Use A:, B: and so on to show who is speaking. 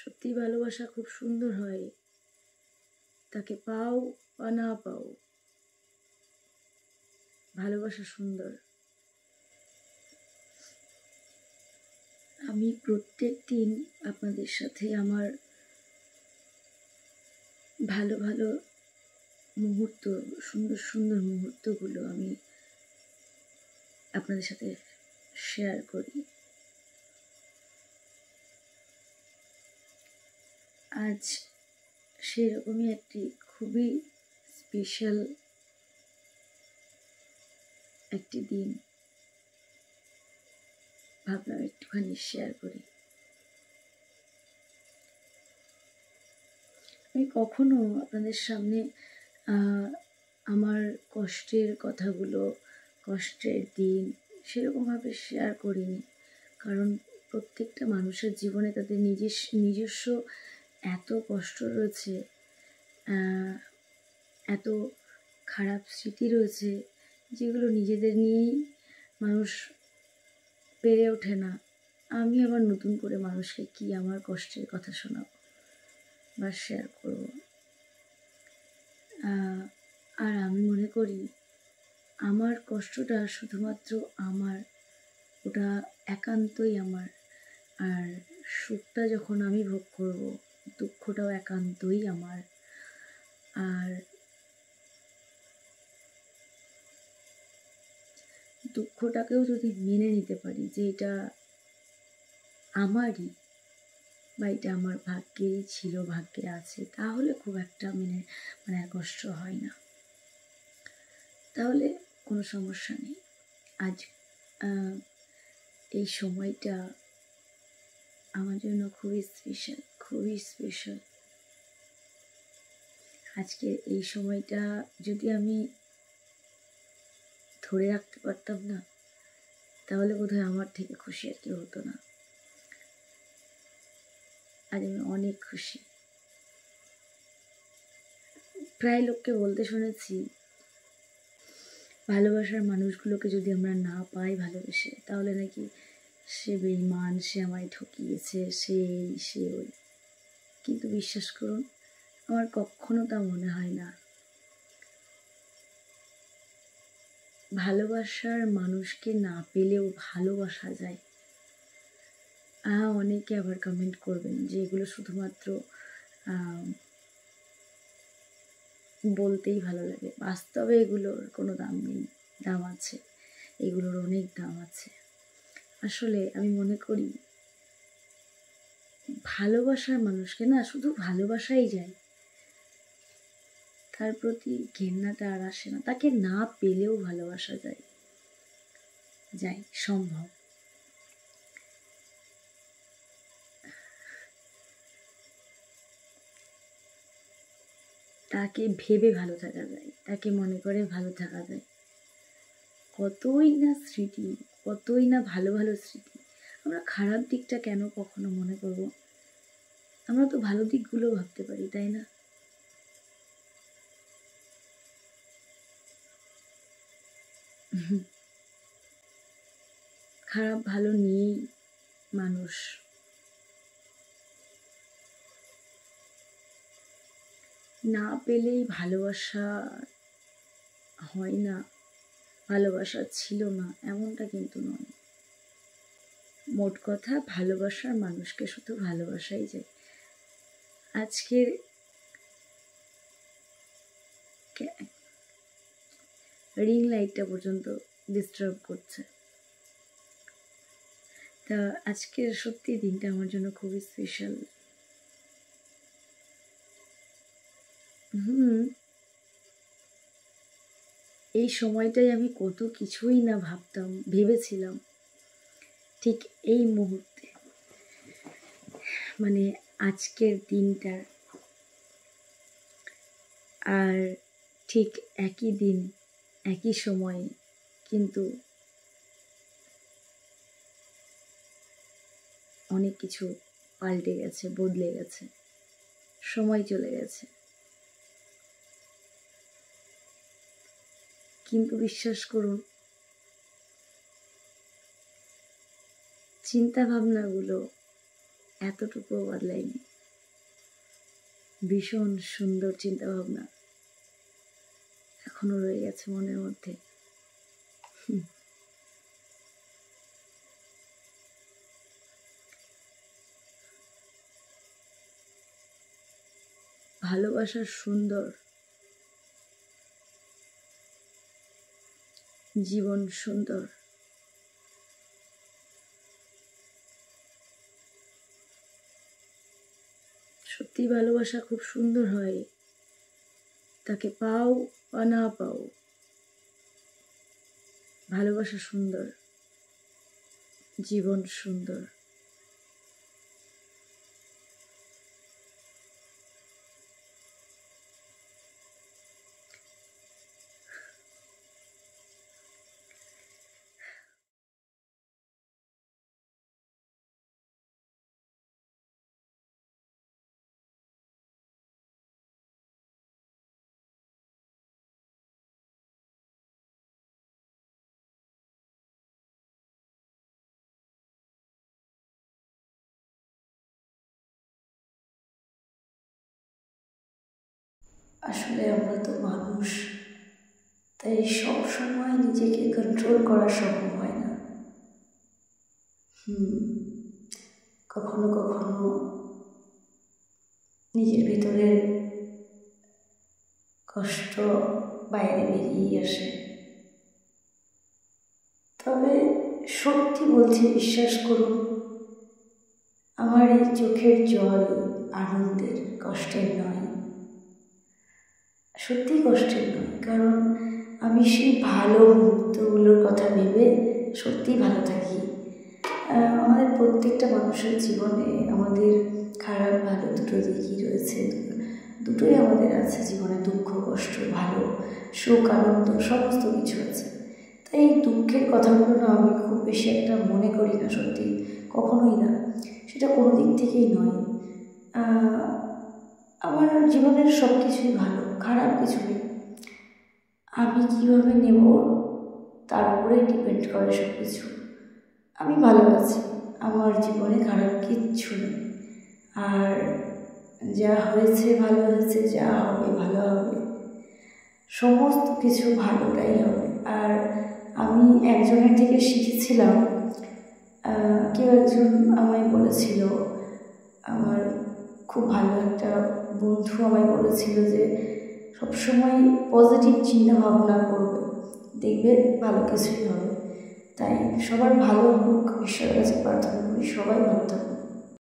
A: সত্যি ভালোবাসা খুব সুন্দর হয়, তাকে পাও বা না পাও, ভালোবাসা সুন্দর। আমি প্রত্যেক দিন আপনাদের সাথে আমার ভালো ভালো মুহূর্ত, সুন্দর সুন্দর মুহূর্তগুলো আমি আপনাদের সাথে শেয়ার করি। আজ সেরকমই একটি খুবই স্পেশাল একটি দিন, ভাবলাম একটুখানি শেয়ার করি। আমি কখনো আপনাদের সামনে আমার কষ্টের কথাগুলো, কষ্টের দিন সেরকমভাবে শেয়ার করিনি, কারণ প্রত্যেকটা মানুষের জীবনে তাদের নিজস্ব এত কষ্ট রয়েছে, এত খারাপ স্মৃতি রয়েছে, যেগুলো নিজেদের নিয়েই মানুষ পেরে ওঠে না। আমি আবার নতুন করে মানুষকে কি আমার কষ্টের কথা শোনাবো বা শেয়ার করব? আর আমি মনে করি আমার কষ্টটা শুধুমাত্র আমার, ওটা একান্তই আমার। আর সুখটা যখন আমি ভোগ করব, দুঃখটাও একান্তই আমার। আর দুঃখটাকেও যদি মেনে নিতে পারি যে এটা আমারই বা এটা আমার ভাগ্যেই ছিল, ভাগ্যে আছে, তাহলে খুব একটা মানে কষ্ট হয় না, তাহলে কোনো সমস্যা নেই। আজ এই সময়টা আমার জন্য খুবই স্পেশাল, খুবই স্পেশাল। আজকে এই সময়টা যদি আমি ধরে রাখতে পারতাম না, তাহলে বোধহয় আমার থেকে খুশি আর কেউ হতো না। আজ আমি অনেক খুশি। প্রায় লোককে বলতে শুনেছি, ভালোবাসার মানুষগুলোকে যদি আমরা না পাই ভালোবেসে, তাহলে নাকি সে বেঈমান, সে আমায় ঠকিয়েছে, সে ওই। কিন্তু বিশ্বাস করুন, আমার কখনো তা মনে হয় না। ভালোবাসার মানুষকে না পেলেও ভালোবাসা যায়। অনেকে আবার কমেন্ট করবেন যে এগুলো শুধুমাত্র বলতেই ভালো লাগে, বাস্তবে এগুলোর কোনো দাম নেই। দাম আছে, এগুলোর অনেক দাম আছে। আসলে আমি মনে করি ভালোবাসার মানুষকে না শুধু ভালোবাসাই যায়, তার প্রতি ঘেন্নাটা আর আসে না। তাকে না পেলেও ভালোবাসা যায়, সম্ভব। তাকে ভেবে ভালো থাকা যায়, তাকে মনে করে ভালো থাকা যায়। কতই না স্মৃতি, কতই না ভালো ভালো স্মৃতি। আমরা খারাপ দিকটা কেন কখনো মনে করব? আমরা তো ভালো দিকগুলো ভাবতে পারি, তাই না? খারাপ ভালো নিয়েই মানুষ। না পেলেই ভালোবাসা হয় না, ভালোবাসা ছিল না, এমনটা কিন্তু নয়। মোট কথা, ভালোবাসার মানুষকে শুধু ভালোবাসাই যায়। আজকের রিং লাইটটা পর্যন্ত ডিস্টার্ব করছে। তা আজকের সত্যি দিনটা আমার জন্য খুবই স্পেশাল। এই সময়টাই আমি কত কিছুই না ভেবেছিলাম, ঠিক এই মুহূর্তে, মানে আজকের দিনটা। আর ঠিক একই দিন, একই সময়, কিন্তু অনেক কিছু পাল্টে গেছে, বদলে গেছে, সময় চলে গেছে। কিন্তু বিশ্বাস করুন, চিন্তা ভাবনাগুলো এতটুকুও বদলায়নি। ভীষণ সুন্দর চিন্তাভাবনা এখনো রয়ে গেছে মনের মধ্যে। ভালোবাসা সুন্দর, জীবন সুন্দর। সত্যি ভালোবাসা খুব সুন্দর হয়, তাকে পাও বা না পাও, ভালোবাসা সুন্দর, জীবন সুন্দর। আসলে আমরা তো মানুষ, তাই সব সময় নিজেকে কন্ট্রোল করা সম্ভব হয় না। কখনো কখনো নিজের ভেতরের কষ্ট বাইরে বেরিয়ে আসে। তবে সত্যি বলছি, বিশ্বাস করুন, আমার এই চোখের জল আনন্দের, কষ্টের নয়, সত্যি কষ্টের নয়। কারণ আমি সেই ভালো মুহূর্তগুলোর কথা ভেবে সত্যিই ভালো থাকি। আমাদের প্রত্যেকটা মানুষের জীবনে আমাদের খারাপ ভালো দুটো দিকই রয়েছে, দুটোই আমাদের আছে জীবনে। দুঃখ কষ্ট, ভালো সুখ আনন্দ সমস্ত কিছু আছে। তাই এই দুঃখের কথাগুলো না আমি খুব বেশি একটা মনে করি না, সত্যি কখনোই না। সেটা কোনো দিক থেকেই নয়। আমার জীবনের সব কিছুই ভালো, খারাপ কিছু নেই। আমি কীভাবে নেব তার উপরেই ডিপেন্ড করে সব কিছু। আমি ভালো আছি, আমার জীবনে খারাপ কিচ্ছু নেই। আর যা হয়েছে ভালো হয়েছে, যা হবে ভালো হবে, সমস্ত কিছু ভালোটাই হবে। আর আমি একজনের থেকে শিখেছিলাম, কেউ একজন আমায় বলেছিল, আমার খুব ভালো একটা বন্ধু আমায় বলেছিল যে সবসময় পজিটিভ চিন্তা ভাবনা করবে, দেখবে ভালো কিছুই হবে। তাই সবার ভালো হোক, ঈশ্বরের কাছে প্রার্থনা করি সবাই ভালো থাকুক।